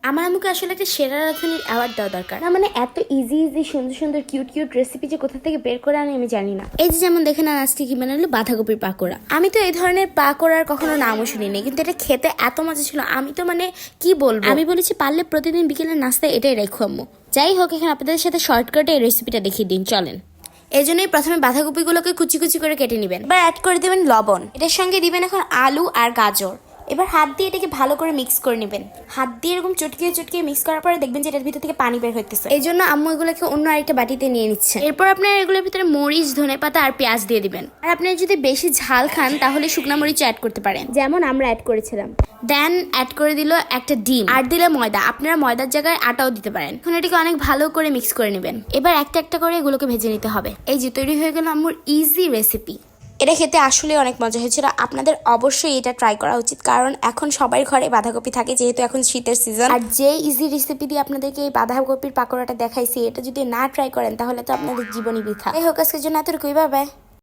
আমার আম্মুকে আসলে একটা সেরা রাঁধুনির অ্যাওয়ার্ড দেওয়া দরকার। না মানে এত ইজি সুন্দর সুন্দর কিউট রেসিপি যে কোথা থেকে বের করে আনি আমি জানি না। এই যে যেমন দেখেন আজকে কি বানালো, বাঁধাকপির পাকোড়া। আমি তো এই ধরনের পাকোড়ার কখনো নামও শুনিনি, কিন্তু এটা খেতে এত মজা ছিল, আমি তো মানে কি বলবো। আমি বলেছি পারলে প্রতিদিন বিকেলে নাস্তায় এটাই রেখো আম্মু। যাই হোক, এখানে আপনাদের সাথে শর্টকাটে এই রেসিপিটা দেখিয়ে দিন, চলেন। এই জন্যই প্রথমে বাঁধাকপিগুলোকে কুচি কুচি করে কেটে নেবেন। এবার অ্যাড করে দেবেন লবণ, এটার সঙ্গে দিবেন এখন আলু আর গাজর। এবার হাত দিয়ে এটাকে ভালো করে মিক্স করে নেবেন। হাত দিয়ে এরকম চটকিয়ে মিক্স করার পরে দেখবেন যে এটার ভিতর থেকে পানি বের হইতেছে। এই জন্য আম্মু এগুলোকে অন্য আরেকটা বাটিতে নিয়ে নিচ্ছে। এরপর আপনারা এগুলোর ভিতরে মরিচ, ধনেপাতা আর পেঁয়াজ দিয়ে দিবেন। আর আপনারা যদি বেশি ঝাল খান তাহলে শুকনো মরিচ অ্যাড করতে পারেন, যেমন আমরা অ্যাড করেছিলাম। দেন অ্যাড করে দিল একটা ডিম, আর দিলে ময়দা। আপনারা ময়দার জায়গায় আটাও দিতে পারেন। এখন এটাকে অনেক ভালো করে মিক্স করে নেবেন। এবার একটা একটা করে এগুলোকে ভেজে নিতে হবে। এই যে তৈরি হয়ে গেল আম্মুর ইজি রেসিপি। এটা খেতে আসলে অনেক মজা হয়েছিল। আপনাদের অবশ্যই এটা ট্রাই করা উচিত, কারণ এখন সবার ঘরে বাঁধাকপি থাকে, যেহেতু এখন শীতের সিজন। আর যে ইজি রেসিপি দিয়ে আপনাদেরকে এই বাঁধাকপির পাকোড়াটা দেখাইছি, এটা যদি না ট্রাই করেন তাহলে তো আপনাদের জীবনই বৃথা। এই হোক, আজকের জন্য এতটুকুই, বাই বাই।